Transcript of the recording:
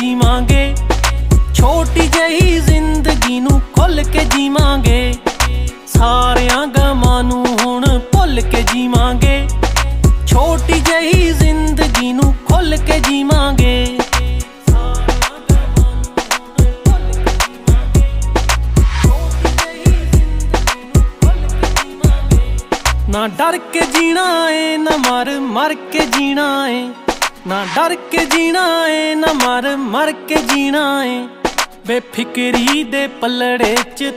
ਜੀਵਾਂਗੇ। ਛੋਟੀ ਜਿਹੀ ਜ਼ਿੰਦਗੀ ਨੂੰ ਖੁੱਲ ਕੇ ਜੀਵਾਂਗੇ। ਸਾਰਿਆਂ ਗਮਾਂ ਨੂੰ ਹੁਣ ਭੁੱਲ ਕੇ ਜੀਵਾਂਗੇ। ਛੋਟੀ ਜਿਹੀ ਜ਼ਿੰਦਗੀ ਨੂੰ ਖੁੱਲ ਕੇ ਜੀਵਾਂਗੇ। ਨਾ ਡਰ ਕੇ ਜੀਣਾ ਏ ਨਾ ਮਰ ਕੇ ਜੀਣਾ ਏ। ਨਾ ਡਰ ਕੇ ਜੀਣਾ ਏ ਨਾ ਮਰ ਕੇ ਜੀਣਾ ਏ। ਬੇਫਿਕਰੀ ਦੇ ਪੱਲੜੇ 'ਚ